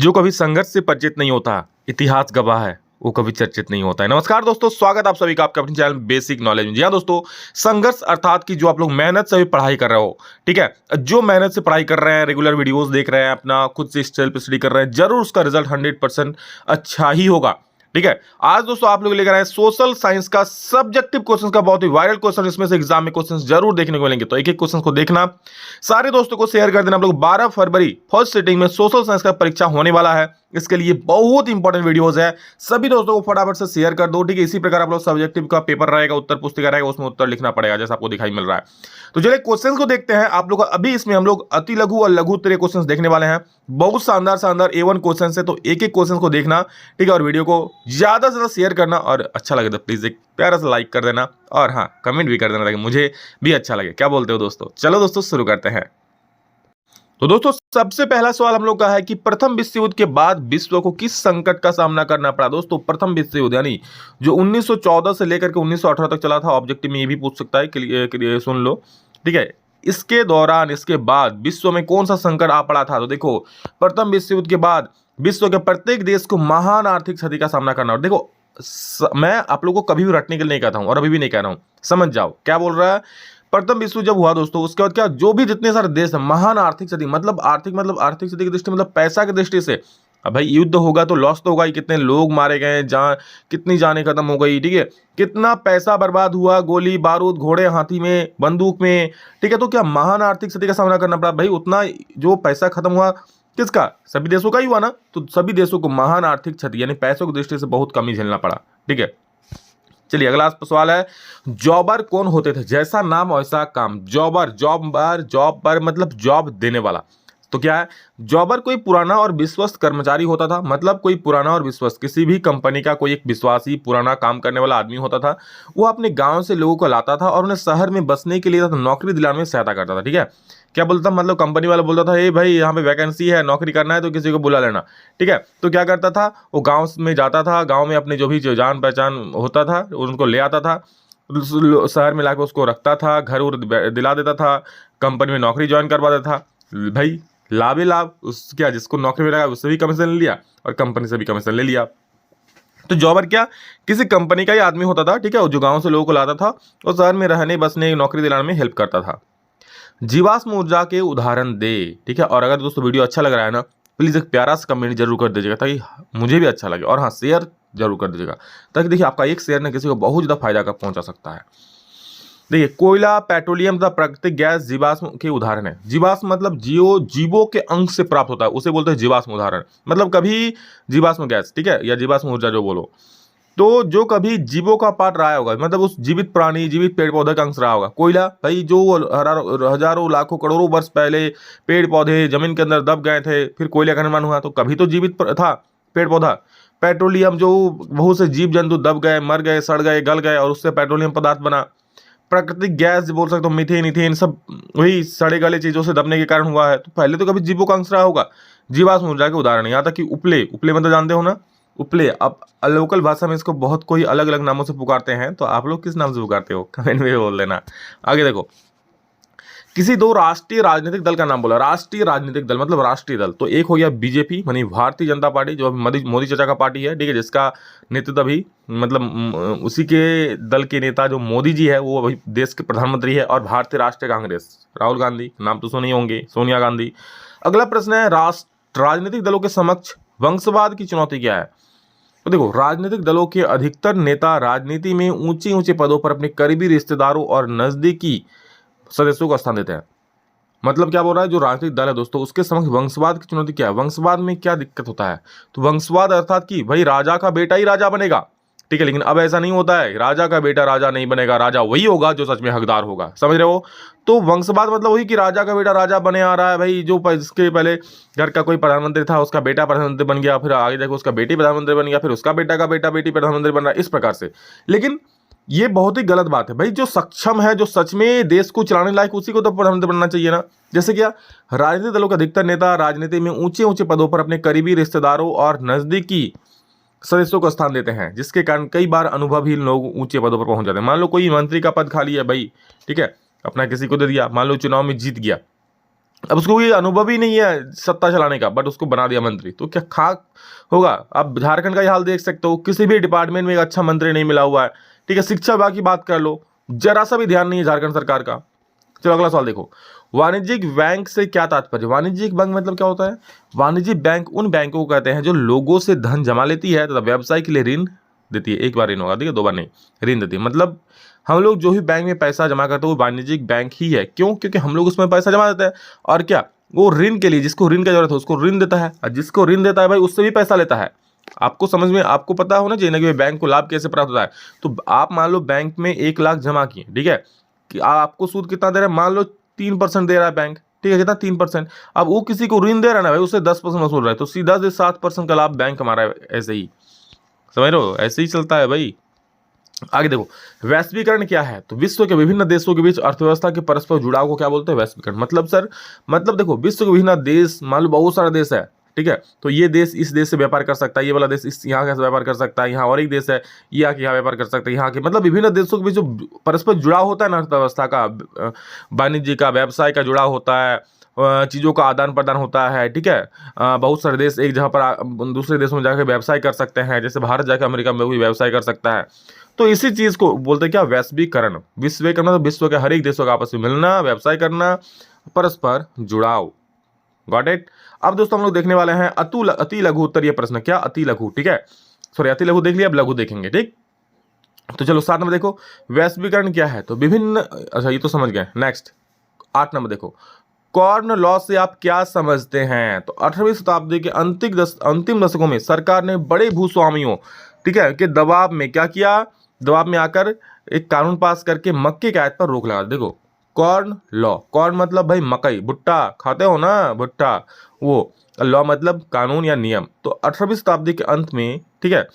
जो कभी संघर्ष से परिचित नहीं होता, इतिहास गवाह है, वो कभी चर्चित नहीं होता है। नमस्कार दोस्तों, स्वागत आप सभी का आपके अपने चैनल बेसिक नॉलेज में। जी हाँ दोस्तों, संघर्ष अर्थात कि जो आप लोग मेहनत से भी पढ़ाई कर रहे हो, ठीक है, जो मेहनत से पढ़ाई कर रहे हैं, रेगुलर वीडियोस देख रहे हैं, अपना खुद से सेल्फ स्टडी कर रहे हैं, जरूर उसका रिजल्ट 100% अच्छा ही होगा। ठीक है, आज दोस्तों आप लोग लेकर आए सोशल साइंस का सब्जेक्टिव क्वेश्चन का बहुत ही वायरल क्वेश्चन, इसमें से एग्जाम में क्वेश्चन जरूर देखने को मिलेंगे। तो एक एक क्वेश्चन को देखना, सारे दोस्तों को शेयर कर देना। आप लोग 12 फरवरी फर्स्ट सिटिंग में सोशल साइंस का परीक्षा होने वाला है, इसके लिए बहुत इंपॉर्टेंट वीडियोस है, सभी दोस्तों को फटाफट से शेयर कर दो। ठीक है, इसी प्रकार आप लोग सब्जेक्टिव का पेपर रहेगा, उत्तर पुस्तिका रहेगा, उसमें उत्तर लिखना पड़ेगा जैसा आपको दिखाई मिल रहा है। तो चलिए क्वेश्चंस को देखते हैं आप लोग। अभी इसमें हम लोग अति लघु और लघु उत्तरीय क्वेश्चंस देखने वाले हैं, बहुत शानदार शानदार A1 क्वेश्चन है। तो एक एक क्वेश्चन को देखना, ठीक है, और वीडियो को ज्यादा से ज्यादा शेयर करना, और अच्छा लगे तो प्लीज एक प्यारा सा लाइक कर देना, और हाँ कमेंट भी कर देना ताकि मुझे भी अच्छा लगे। क्या बोलते हो दोस्तों? चलो दोस्तों शुरू करते हैं। तो दोस्तों सबसे पहला सवाल हम लोग का है कि प्रथम विश्व युद्ध के बाद विश्व को किस संकट का सामना करना पड़ा। दोस्तों प्रथम विश्व युद्ध यानी जो 1914 से लेकर के 1918 तक चला था, ऑब्जेक्टिव में ये भी पूछ सकता है, सुन लो। ठीक है, इसके दौरान, इसके बाद विश्व में कौन सा संकट आ पड़ा था? तो देखो, प्रथम विश्व युद्ध के बाद विश्व के प्रत्येक देश को महान आर्थिक क्षति का सामना करना। और देखो मैं आप लोगों को कभी भी रटने के लिए नहीं कहता हूं, और अभी भी नहीं कह रहा हूं, समझ जाओ क्या बोल रहा है। प्रथम विश्व जब हुआ दोस्तों, उसके बाद क्या, जो भी जितने सारे देश हैं, महान आर्थिक क्षति मतलब आर्थिक क्षति की दृष्टि मतलब पैसा की दृष्टि से। अब भाई युद्ध होगा तो लॉस तो होगा ही, कितने लोग मारे गए, जान कितनी जानें खत्म हो गई, ठीक है, कितना पैसा बर्बाद हुआ, गोली बारूद, घोड़े हाथी में, बंदूक में, ठीक है। तो क्या महान आर्थिक क्षति का सामना करना पड़ा? भाई उतना जो पैसा खत्म हुआ किसका? सभी देशों का ही हुआ ना। तो सभी देशों को महान आर्थिक क्षति यानी पैसों की दृष्टि से बहुत कम ही झेलना पड़ा। ठीक है, चलिए अगला सवाल है, जॉबर कौन होते थे? जैसा नाम वैसा काम। जॉबर मतलब जॉब देने वाला। तो क्या है, जॉबर कोई पुराना और विश्वस्त कर्मचारी होता था, मतलब कोई पुराना और विश्वस्त, किसी भी कंपनी का कोई एक विश्वासी पुराना काम करने वाला आदमी होता था। वो अपने गांव से लोगों को लाता था और उन्हें शहर में बसने के लिए नौकरी दिलाने में सहायता करता था। ठीक है, क्या बोलता, मतलब कंपनी वाला बोलता था, ए भाई यहाँ पे वैकेंसी है, नौकरी करना है तो किसी को बुला लेना। ठीक है, तो क्या करता था, वो गांव में जाता था, गांव में अपने जो जान पहचान होता था उनको ले आता था, शहर में लाकर उसको रखता था, घर दिला देता था, कंपनी में नौकरी ज्वाइन करवा देता था। भाई लाभ ही लाभ, उस क्या जिसको नौकरी में लगा उससे भी कमीशन ले लिया और कंपनी से भी कमीशन ले लिया। तो जॉबर क्या, किसी कंपनी का ही आदमी होता था, ठीक है, जो गांव से लोगों को लाता था और शहर में रहने बसने नौकरी दिलाने में हेल्प करता था। जीवाश्म ऊर्जा के उदाहरण दे। ठीक है, और अगर दोस्तों वीडियो अच्छा लग रहा है ना, प्लीज एक प्यारा सा कमेंट जरूर कर दीजिएगा ताकि मुझे भी अच्छा लगे, और हाँ शेयर जरूर कर दीजिएगा ताकि देखिए आपका एक शेयर ना किसी को बहुत ज़्यादा फायदा का पहुंचा सकता है। देखिए, कोयला, पेट्रोलियम तथा प्राकृतिक गैस जीवाश्म के उदाहरण है। जीवाश्म मतलब जीवों के अंश से प्राप्त होता है, उसे बोलते हैं जीवाश्म उदाहरण, मतलब कभी जीवाश्म गैस, ठीक है, या जीवाश्म ऊर्जा जो बोलो, तो जो कभी जीवों का पार्ट रहा होगा, मतलब उस जीवित प्राणी, जीवित पेड़ पौधे का अंश रहा होगा। कोयला भाई जो हजारों लाखों करोड़ों वर्ष पहले पेड़ पौधे जमीन के अंदर दब गए थे, फिर कोयले का निर्माण हुआ, तो कभी तो जीवित था पेड़ पौधा। पेट्रोलियम जो बहुत से जीव जंतु दब गए, मर गए, सड़ गए, गल गए और उससे पेट्रोलियम पदार्थ बना। प्राकृतिक गैस बोल सकते हो, मीथेन, इथेन, सब वही सड़े गले चीजों से दबने के कारण हुआ है। तो पहले तो कभी जीवों का अंश रहा होगा। जीवाश्म ऊर्जा के उदाहरण यहाँ तक कि उपले मतलब जानते हो ना, उपले। अब लोकल भाषा में इसको बहुत कोई अलग अलग नामों से पुकारते हैं, तो आप लोग किस नाम से पुकारते हो कमेंट में बोल देना। आगे देखो, किसी दो राष्ट्रीय राजनीतिक दल का नाम बोला। राष्ट्रीय राजनीतिक दल मतलब राष्ट्रीय दल, तो एक हो गया बीजेपी यानी भारतीय जनता पार्टी, जो मोदी चाचा का पार्टी है, ठीक है, जिसका नेतृत्व अभी मतलब उसी के दल के नेता जो मोदी जी है वो अभी देश के प्रधानमंत्री है। और भारतीय राष्ट्रीय कांग्रेस, राहुल गांधी, नाम तो सुने होंगे, सोनिया गांधी। अगला प्रश्न है, राजनीतिक दलों के समक्ष वंशवाद की चुनौती क्या है? तो देखो, राजनीतिक दलों के अधिकतर नेता राजनीति में ऊंचे ऊंचे पदों पर अपने करीबी रिश्तेदारों और नजदीकी सदस्यों को स्थान देते हैं। मतलब क्या बोल रहा है, जो राजनीतिक दल है दोस्तों, उसके समक्ष वंशवाद की चुनौती क्या है? वंशवाद में क्या दिक्कत होता है? तो वंशवाद अर्थात कि भाई राजा का बेटा ही राजा बनेगा, ठीक है, लेकिन अब ऐसा नहीं होता है, राजा का बेटा राजा नहीं बनेगा, राजा वही होगा जो सच में हकदार होगा, समझ रहे हो। तो वंशवाद मतलब वही कि राजा का बेटा राजा बने आ रहा है, भाई जो इसके पहले घर का कोई प्रधानमंत्री था उसका बेटा प्रधानमंत्री बन गया, फिर आगे देखो उसका बेटी प्रधानमंत्री बन गया, फिर उसका बेटा का बेटा बेटी प्रधानमंत्री बन रहा है, इस प्रकार से। लेकिन ये बहुत ही गलत बात है भाई, जो सक्षम है, जो सच में देश को चलाने लायक, उसी को तो प्रधानमंत्री बनना चाहिए ना। जैसे क्या, राजनीतिक दलों के अधिकतर नेता राजनीति में ऊंचे ऊंचे पदों पर अपने करीबी रिश्तेदारों और नजदीकी सदस्यों को स्थान देते हैं, जिसके कारण कई बार अनुभवहीन लोग ऊंचे पदों पर पहुंच जाते हैं। मान लो कोई मंत्री का पद खाली है भाई, ठीक है, अपना किसी को दे दिया, मान लो चुनाव में जीत गया, अब उसको ये अनुभव ही नहीं है सत्ता चलाने का, बट उसको बना दिया मंत्री, तो क्या खाक होगा। अब झारखंड का ये हाल देख सकते हो, किसी भी डिपार्टमेंट में एक अच्छा मंत्री नहीं मिला हुआ है। ठीक है, शिक्षा विभाग की बात कर लो, जरा सा भी ध्यान नहीं है झारखंड सरकार का। चलो अगला सवाल देखो, वाणिज्यिक बैंक से क्या तात्पर्य। वाणिज्यिक बैंक मतलब क्या होता है? वाणिज्यिक बैंक उन बैंकों को कहते हैं जो लोगों से धन जमा लेती है तथा व्यवसाय के लिए ऋण देती है। एक बार ऋण होगा, ठीक है, दो बार नहीं, ऋण देती है। मतलब हम लोग जो भी बैंक में पैसा जमा करते हैं वो वाणिज्यिक बैंक ही है। क्यों? क्योंकि हम लोग उसमें पैसा जमा देते हैं और क्या, वो ऋण के लिए, जिसको ऋण की जरूरत है उसको ऋण देता है, और जिसको ऋण देता है भाई उससे भी पैसा लेता है। आपको समझ में, आपको पता होना चाहिए ना कि बैंक को लाभ कैसे प्राप्त होता है। तो आप मान लो बैंक में 1 लाख जमा किए, ठीक है, कि आपको सूद कितना दे रहा है, मान लो 3% दे रहा है बैंक, ठीक है, कितना 3%। अब वो किसी को ऋण दे रहा है ना भाई, उससे 10% वसूल रहा है, तो सीधा से 7% का लाभ बैंक कमा रहा है। ऐसे ही समझ रहे हो, ऐसे ही चलता है भाई। आगे देखो, वैश्वीकरण क्या है? तो विश्व के विभिन्न देशों के बीच अर्थव्यवस्था के परस्पर जुड़ाव को क्या बोलते हैं? वैश्वीकरण। मतलब सर, मतलब देखो, विश्व के विभिन्न देश, मान लो बहुत सारा देश है, ठीक है, तो ये देश इस देश से व्यापार कर सकता है, ये वाला देश इस यहाँ का व्यापार कर सकता है, यहाँ और एक देश है ये आके यहाँ व्यापार कर सकता है, यहाँ के, मतलब विभिन्न देशों के बीच जो परस्पर जुड़ाव होता है ना, अर्थव्यवस्था का, वाणिज्य का, व्यवसाय का जुड़ाव होता है, चीज़ों का आदान प्रदान होता है, ठीक है। बहुत सारे देश एक जगह पर दूसरे देशों में जाकर व्यवसाय कर सकते हैं, जैसे भारत जाकर अमेरिका में भी व्यवसाय कर सकता है। तो इसी चीज़ को बोलते हैं क्या? वैश्वीकरण। विश्वीकरण मतलब विश्व के हर एक देशों का आपस में मिलना, व्यवसाय करना, परस्पर जुड़ाव। Got it. अब दोस्तों हम लोग देखने वाले हैं अति लघु उत्तरीय प्रश्न। क्या? अति लघु, ठीक है, सॉरी अति लघु देख लिया, अब लघु देखेंगे, ठीक। तो चलो 7 नंबर देखो, वैश्वीकरण क्या है? तो विभिन्न, अच्छा ये तो समझ गए। नेक्स्ट 8 नंबर देखो, कॉर्न लॉ से आप क्या समझते हैं? तो 18वीं शताब्दी के अंतिम दशकों में सरकार ने बड़े भूस्वामियों, ठीक है, के दबाव में क्या किया? दबाव में आकर एक कानून पास करके मक्के की आयात पर रोक लगा। देखो, कॉर्न लॉ, कॉर्न मतलब भाई मकई, भुट्टा खाते हो ना, भुट्टा, वो लॉ मतलब कानून या नियम। तो 18वीं शताब्दी के अंत में, ठीक है,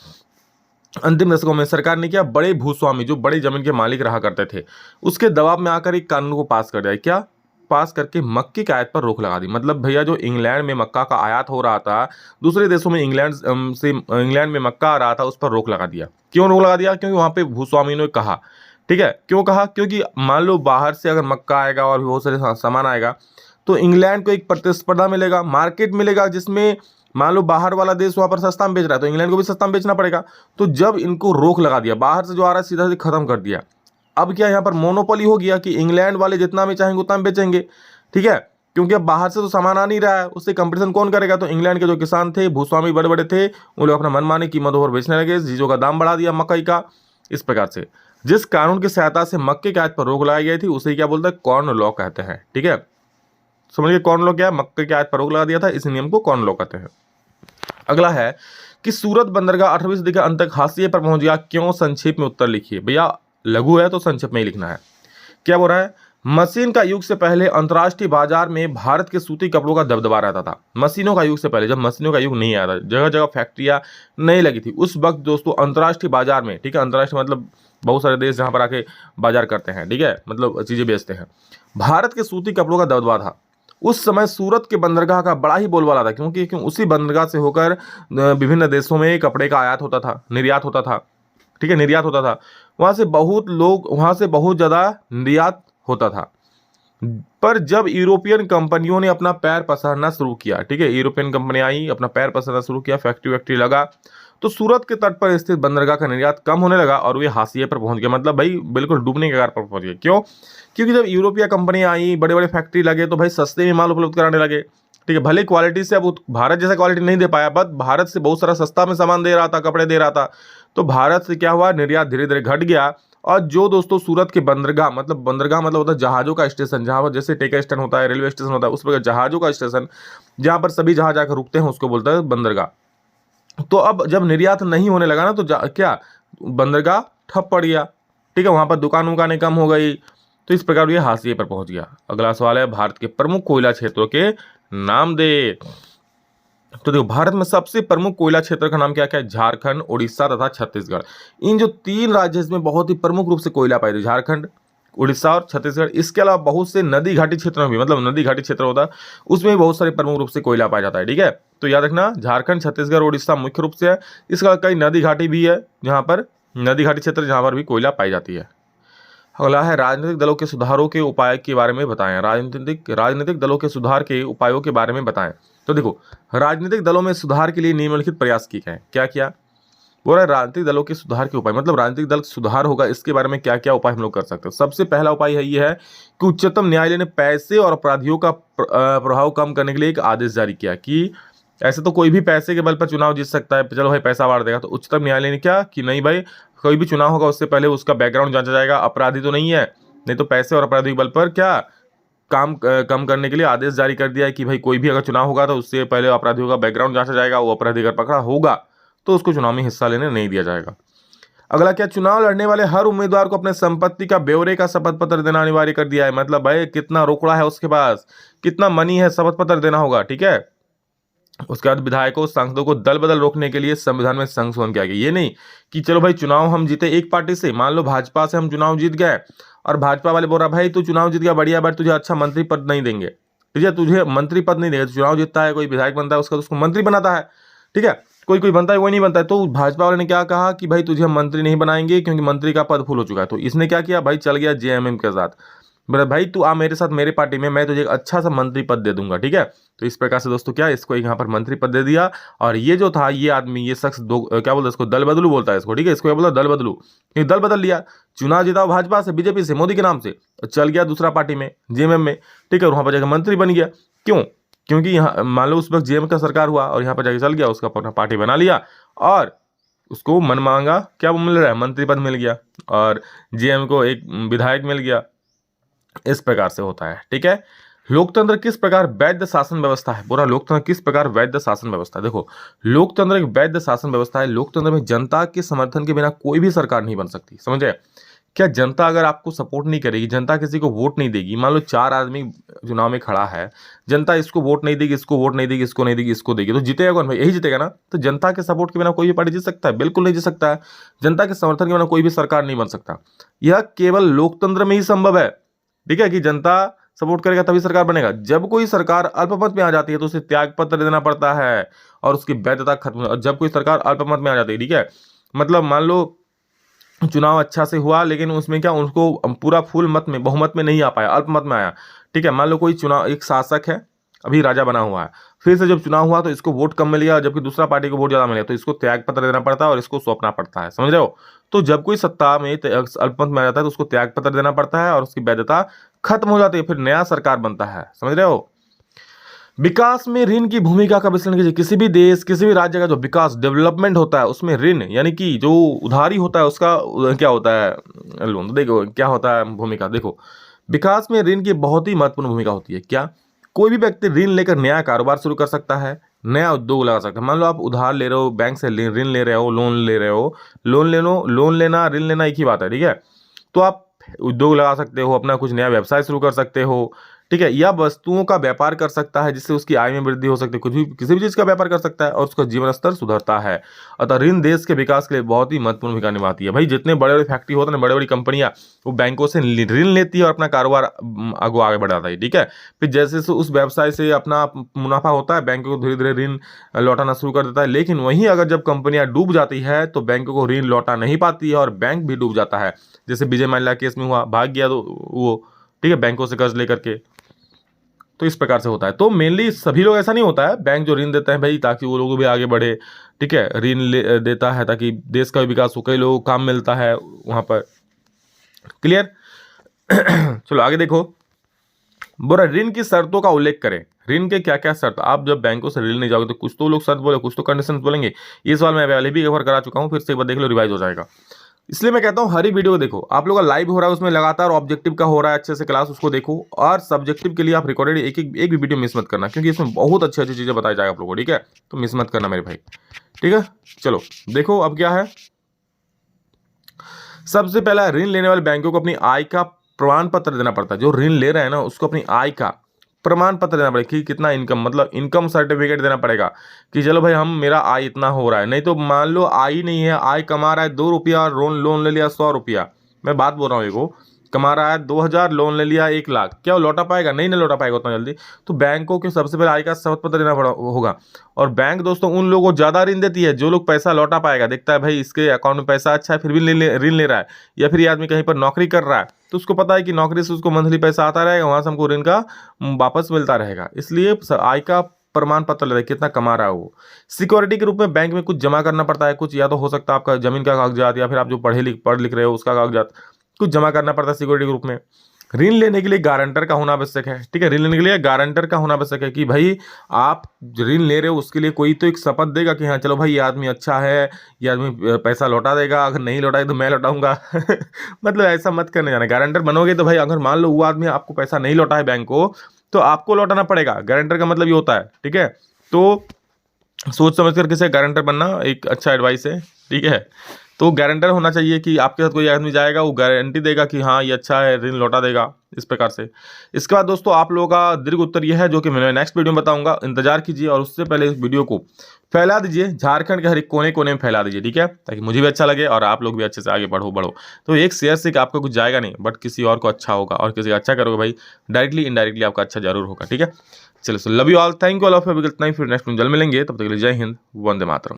अंतिम दशकों में सरकार ने क्या, बड़े भूस्वामी जो बड़ी जमीन के मालिक रहा करते थे, उसके दबाव में आकर एक कानून को पास कर दिया। क्या पास करके? मक्के की आयात पर रोक लगा दी। मतलब भैया जो इंग्लैंड में मक्का का आयात हो रहा था, दूसरे देशों में इंग्लैंड में मक्का आ रहा था, उस पर रोक लगा दिया। क्यों रोक लगा दिया? क्योंकि वहां पे भूस्वामियों ने कहा, ठीक है, क्यों कहा? क्योंकि मान लो बाहर से अगर मक्का आएगा और भी बहुत सारे सामान आएगा, तो इंग्लैंड को एक प्रतिस्पर्धा मिलेगा, मार्केट मिलेगा, जिसमें मान लो बाहर वाला देश वहां पर सस्ता में बेच रहा है तो इंग्लैंड को भी सस्ता में बेचना पड़ेगा। तो जब इनको रोक लगा दिया, बाहर से जो आ रहा है सीधा सीधा खत्म कर दिया, अब क्या यहाँ पर मोनोपोली हो गया कि इंग्लैंड वाले जितना में चाहेंगे उतना में बेचेंगे, ठीक है, क्योंकि अब बाहर से तो सामान आ नहीं रहा है, उससे कंपटीशन कौन करेगा? तो इंग्लैंड के जो किसान थे, भूस्वामी बड़े बड़े थे, वो लोग अपना मनमानी कीमतों पर बेचने लगे, चीज़ों का दाम बढ़ा दिया मकई का। इस प्रकार से जिस कानून की सहायता से मक्के की आयात पर रोक लगाई गई थी उसे क्या बोलते हैं? कॉर्न लॉ कहते हैं, ठीक है। समझिए कॉर्न लॉ क्या है? मक्के की आयात पर रोक लगा दिया था, इस नियम को कॉर्न लॉ कहते हैं। अगला है कि सूरत बंदरगाह 18वीं सदी के अंत तक हाशिए पर पहुंच गया, क्यों? संक्षेप में उत्तर लिखिए। भैया लघु है तो संक्षेप में ही लिखना है। क्या बोल रहा है? मशीन का युग से पहले अंतर्राष्ट्रीय बाजार में भारत के सूती कपड़ों का दबदबा रहता था। मशीनों का युग से पहले, जब मशीनों का युग नहीं आया था, जगह जगह फैक्ट्रियां नहीं लगी थी, उस वक्त दोस्तों अंतर्राष्ट्रीय बाजार में, ठीक है, अंतर्राष्ट्रीय मतलब बहुत सारे देश जहां पर आके बाजार करते हैं, ठीक है, मतलब चीजें बेचते हैं, भारत के सूती कपड़ों का दबदबा था। उस समय सूरत के बंदरगाह का बड़ा ही बोलबाला था, क्योंकि उसी बंदरगाह से होकर विभिन्न देशों में कपड़े का आयात होता था, निर्यात होता था, ठीक है, निर्यात होता था। वहां से बहुत ज्यादा निर्यात होता था। पर जब यूरोपियन कंपनियों ने अपना पैर पसारना शुरू किया, ठीक है, यूरोपियन कंपनी आई, अपना पैर पसारना शुरू किया, फैक्ट्री वैक्ट्री लगा, तो सूरत के तट पर स्थित बंदरगाह का निर्यात कम होने लगा और वे हाशिए पर पहुंच गया। मतलब भाई बिल्कुल डूबने के कगार पर पहुंच गए। क्यों? क्योंकि जब यूरोपीय कंपनी आई, बड़े बड़े फैक्ट्री लगे, तो भाई सस्ते में माल उपलब्ध कराने लगे, ठीक है, भले क्वालिटी से अब भारत जैसा क्वालिटी नहीं दे पाया, बट भारत से बहुत सारा सस्ता में सामान दे रहा था, कपड़े दे रहा था, तो भारत से क्या हुआ, निर्यात धीरे धीरे घट गया। और जो दोस्तों सूरत के बंदरगाह मतलब होता है जहाजों का स्टेशन, जहां पर जैसे टेकर स्टैंड होता है, रेलवे स्टेशन होता है, उस प्रकार जहाजों का स्टेशन जहां पर सभी जहाज आकर रुकते हैं उसको बोलता है बंदरगाह। तो अब जब निर्यात नहीं होने लगा ना, तो क्या बंदरगाह ठप पड़ गया, ठीक है, वहां पर दुकान उकानें कम हो गई, तो इस प्रकार ये हाशिए पर पहुंच गया। अगला सवाल है, भारत के प्रमुख कोयला क्षेत्रों के नाम दे। तो देखो भारत में सबसे प्रमुख कोयला क्षेत्र का नाम क्या क्या है? झारखंड, उड़ीसा तथा छत्तीसगढ़। इन जो 3 राज्य इसमें बहुत ही प्रमुख रूप से कोयला पाए थे, झारखंड, उड़ीसा और छत्तीसगढ़। इसके अलावा बहुत से नदी घाटी क्षेत्रों में भी, मतलब नदी घाटी क्षेत्र होता है उसमें भी बहुत सारे प्रमुख रूप से कोयला पाया जाता है, ठीक है। तो याद रखना झारखंड, छत्तीसगढ़, उड़ीसा मुख्य रूप से है। इसका कई नदी घाटी भी है जहाँ पर, नदी घाटी क्षेत्र जहाँ पर भी कोयला पाई जाती है। अगला है राजनीतिक दलों के सुधारों के उपाय के बारे में बताएं। राजनीतिक दलों के सुधार के उपायों के बारे में बताएं। तो देखो, राजनीतिक दलों में सुधार के लिए निम्नलिखित प्रयास किए गए। क्या किया? बोल रहा है राजनीतिक दलों के सुधार के उपाय, मतलब राजनीतिक दल सुधार होगा इसके बारे में क्या क्या उपाय हम लोग कर सकते हैं। सबसे पहला उपाय है ये है कि उच्चतम न्यायालय ने पैसे और अपराधियों का प्रभाव कम करने के लिए एक आदेश जारी किया कि ऐसे तो कोई भी पैसे के बल पर चुनाव जीत सकता है, चलो भाई पैसा बांट देगा। तो उच्चतम न्यायालय ने क्या कि नहीं भाई, कोई भी चुनाव होगा उससे पहले उसका बैकग्राउंड जांचा जाएगा, अपराधी तो नहीं है, नहीं तो पैसे और अपराधी के बल पर क्या काम कम करने के लिए आदेश जारी कर दिया है कि भाई कोई भी अगर चुनाव होगा तो उससे पहले अपराधियों का बैकग्राउंड जांचा जाएगा, वो अपराधी अगर पकड़ा होगा तो उसको चुनाव में हिस्सा लेने नहीं दिया जाएगा। अगला क्या, चुनाव लड़ने वाले हर उम्मीदवार को अपने संपत्ति का ब्यौरे का शपथ पत्र देना अनिवार्य कर दिया है। मतलब भाई कितना रोकड़ा है उसके पास, कितना मनी है, शपथ पत्र देना होगा, ठीक है। उसके बाद विधायकों सांसदों को दल बदल रोकने के लिए संविधान में संशोधन किया गया। ये नहीं कि चलो भाई चुनाव हम जीते एक पार्टी से, मान लो भाजपा से हम चुनाव जीत गए और भाजपा वाले बोल रहा भाई तू चुनाव जीत गया बढ़िया, बट तुझे अच्छा मंत्री पद नहीं देंगे, ठीक है, तुझे मंत्री पद नहीं देंगे। चुनाव जीतता है, कोई विधायक बनता है उसका, उसको मंत्री बनाता है, ठीक है, कोई कोई बनता है कोई नहीं बनता है। तो भाजपा वाले ने क्या कहा कि भाई तुझे हम मंत्री नहीं बनाएंगे क्योंकि मंत्री का पद फुल हो चुका है। तो इसने क्या किया भाई, चल गया जेएमएम के साथ, बोला भाई तू आ मेरे साथ मेरे पार्टी में, मैं तुझे एक अच्छा सा मंत्री पद दे दूंगा, ठीक है। तो इस प्रकार से दोस्तों क्या, इसको एक यहाँ पर मंत्री पद दे दिया। और ये जो था ये आदमी, ये शख्स दो क्या बोलता है इसको, दल बदलू बोलता है इसको, ठीक है, इसको क्या बोलता है दल बदलू, क्योंकि दल बदल लिया, चुनाव जीता भाजपा से, बीजेपी से, मोदी के नाम से, चल गया दूसरा पार्टी में जेएमएम में, ठीक है, वहां पर जाकर मंत्री बन गया। क्यों? क्योंकि यहाँ मान लो उस वक्त जेएमएम का सरकार हुआ और यहाँ पर जाके चल गया, उसका अपना पार्टी बना लिया और उसको मन मांगा क्या मिल रहा है, मंत्री पद मिल गया और जेएमएम को एक विधायक मिल गया। इस प्रकार से होता है, ठीक है। लोकतंत्र किस प्रकार वैध शासन व्यवस्था है? बोला लोकतंत्र किस प्रकार वैध शासन व्यवस्था। देखो, लोकतंत्र एक वैध शासन व्यवस्था है। लोकतंत्र में जनता के समर्थन के बिना कोई भी सरकार नहीं बन सकती, समझे। क्या जनता अगर आपको सपोर्ट नहीं करेगी, जनता किसी को वोट नहीं देगी, मान लो 4 आदमी चुनाव में खड़ा है, जनता इसको वोट नहीं देगी, इसको वोट नहीं देगी, इसको नहीं देगी, इसको देगी, तो जीतेगा कौन भाई? यही जीतेगा ना। तो जनता के सपोर्ट के बिना कोई भी पार्टी जीत सकता है? बिल्कुल नहीं जीत सकता है। जनता के समर्थन के बिना कोई भी सरकार नहीं बन सकता। यह केवल लोकतंत्र में ही संभव है, ठीक है, कि जनता सपोर्ट करेगा तभी सरकार बनेगा। जब कोई सरकार अल्पमत में आ जाती है तो उसे त्याग पत्र देना पड़ता है और उसकी वैधता खत्म। और जब कोई सरकार अल्पमत में आ जाती है, ठीक है, मतलब मान लो चुनाव अच्छा से हुआ लेकिन उसमें क्या उनको पूरा फुल मत में, बहुमत में नहीं आ पाया, अल्पमत में आया, ठीक है। मान लो कोई चुनाव, एक शासक है अभी राजा बना हुआ है, फिर से जब चुनाव हुआ तो इसको वोट कम मिल गया जबकि दूसरा पार्टी को वोट ज्यादा मिला, तो इसको त्याग पत्र देना पड़ता है और इसको सौंपना पड़ता है, समझ रहे हो। तो जब कोई सत्ता में अल्पमत में आ जाता है तो उसको त्याग पत्र देना पड़ता है और उसकी वैधता खत्म हो जाती है, फिर नया सरकार बनता है, समझ रहे हो। विकास में ऋण की भूमिका का विश्लेषण कीजिए। किसी भी देश, किसी भी राज्य का जो विकास, डेवलपमेंट होता है उसमें ऋण यानी कि जो उधारी होता है उसका क्या होता है, लोन। देखो क्या होता है भूमिका, देखो विकास में ऋण की बहुत ही महत्वपूर्ण भूमिका होती है। क्या? कोई भी व्यक्ति ऋण लेकर नया कारोबार शुरू कर सकता है, नया उद्योग लगा सकता है। मान लो आप उधार ले रहे हो, बैंक से ऋण ले रहे हो, लोन ले रहे हो, लोन लेना ऋण लेना एक ही बात है, ठीक है। तो आप उद्योग लगा सकते हो, अपना कुछ नया व्यवसाय शुरू कर सकते हो, ठीक है, या वस्तुओं का व्यापार कर सकता है जिससे उसकी आय में वृद्धि हो सकती है, कुछ भी किसी भी चीज़ का व्यापार कर सकता है और उसका जीवन स्तर सुधरता है। अतः ऋण देश के विकास के लिए बहुत ही महत्वपूर्ण भूमिका निभाती है। भाई जितने बड़े बड़े फैक्ट्री होते हैं, बड़ी बड़ी कंपनियां, वो बैंकों से ऋण लेती है और अपना कारोबार आगे बढ़ाता है, ठीक है। फिर जैसे उस व्यवसाय से अपना मुनाफा होता है, बैंकों को धीरे धीरे ऋण लौटाना शुरू कर देता है। लेकिन वहीं अगर जब कंपनियां डूब जाती है तो बैंकों को ऋण लौटा नहीं पाती है और बैंक भी डूब जाता है। जैसे विजय माल्या केस में हुआ, भाग गया तो वो, ठीक है, बैंकों से कर्ज लेकर के। तो इस प्रकार से होता है। तो मेनली सभी लोग ऐसा नहीं होता है, बैंक जो ऋण देते हैं भाई ताकि वो लोग भी आगे बढ़े, ठीक है, ऋण देता है ताकि देश का भी विकास हो, कई लोगों को काम मिलता है वहाँ पर, क्लियर। चलो आगे देखो, बोला ऋण की शर्तों का उल्लेख करें। ऋण के क्या क्या शर्त, आप जब बैंकों से ऋण नहीं जाओगे तो कुछ तो लोग शर्त बोले, कुछ तो कंडीशन बोलेंगे। ये सवाल मैं पहले भी कवर करा चुका हूँ, फिर से एक बार देख लो, रिवाइज हो जाएगा। इसलिए मैं कहता हूँ हर ही वीडियो को देखो। आप लोग का लाइव हो रहा है उसमें लगातार ऑब्जेक्टिव का हो रहा है अच्छे से क्लास, उसको देखो। और सब्जेक्टिव के लिए आप रिकॉर्डेड एक भी वीडियो मिस मत करना, क्योंकि इसमें बहुत अच्छी अच्छी चीज़ें बताई जाएगा आप लोगों को, ठीक है। तो मिस मत करना मेरे भाई, ठीक है। चलो देखो अब क्या है। सबसे पहला, ऋण लेने वाले बैंकों को अपनी आय का प्रमाण पत्र देना पड़ता है। जो ऋण ले रहे हैं ना उसको अपनी आय का प्रमाण पत्र देना पड़ेगा कि कितना इनकम, मतलब इनकम सर्टिफिकेट देना पड़ेगा कि चलो भाई हम मेरा आय इतना हो रहा है। नहीं तो मान लो आय नहीं है, आय कमा रहा है 2 रुपया और लोन ले लिया 100 रुपया। मैं बात बोल रहा हूँ, कमा रहा है 2,000, लोन ले लिया 1 लाख, क्या वो लौटा पाएगा? नहीं ना लौटा पाएगा उतना जल्दी। तो बैंकों को सबसे पहले आय का शपथ पत्र देना पड़ा होगा। और बैंक दोस्तों उन लोगों को ज़्यादा ऋण देती है जो लोग पैसा लौटा पाएगा, देखता है भाई इसके अकाउंट में पैसा अच्छा है फिर भी ऋण ले रहा है, या फिर ये आदमी कहीं पर नौकरी कर रहा है तो उसको पता है कि नौकरी से उसको मंथली पैसा आता रहेगा, वहाँ से हमको ऋण का वापस मिलता रहेगा, इसलिए आय का प्रमाण पत्र लेता है कितना कमा रहा है वो। सिक्योरिटी के रूप में बैंक में कुछ जमा करना पड़ता है, कुछ या तो हो सकता है आपका जमीन का कागजात, या फिर आप जो पढ़ लिख रहे हो उसका कागजात कुछ जमा करना पड़ता है सिक्योरिटी के रूप में। ऋण लेने के लिए गारंटर का होना आवश्यक है, ठीक है, ऋण लेने के लिए गारंटर का होना आवश्यक है कि भाई आप ऋण ले रहे हो उसके लिए कोई तो एक शपथ देगा कि हाँ चलो भाई ये आदमी अच्छा है, ये आदमी पैसा लौटा देगा, अगर नहीं लौटाए तो मैं लौटाऊंगा मतलब ऐसा मत करने जाना, गारंटर बनोगे तो भाई अगर मान लो वो आदमी आपको पैसा नहीं लौटा है बैंक को तो आपको लौटाना पड़ेगा, गारंटर का मतलब ये होता है, ठीक है। तो सोच समझ कर किसी गारंटर बनना एक अच्छा एडवाइस है, ठीक है। तो गारंटर होना चाहिए कि आपके साथ कोई आदमी जाएगा वो गारंटी देगा कि हाँ ये अच्छा है, ऋण लौटा देगा, इस प्रकार से। इसके बाद दोस्तों आप लोगों का दीर्घ उत्तर यह है जो कि मैं नेक्स्ट वीडियो में बताऊंगा, इंतजार कीजिए। और उससे पहले इस वीडियो को फैला दीजिए, झारखंड के हर एक कोने कोने में फैला दीजिए, ठीक है, ताकि मुझे भी अच्छा लगे और आप लोग भी अच्छे से आगे बढ़ो। तो एक शेयर से कि आपको कुछ जाएगा नहीं, बट किसी और को अच्छा होगा, और किसी का अच्छा करोगे भाई डायरेक्टली इनडायरेक्टली आपका अच्छा जरूर होगा, ठीक है। चलो so love you all, thank you all of you. इतना ही, फिर नेक्स्ट में जल्द मिलेंगे, तब तक के लिए जय हिंद, वंदे मातरम।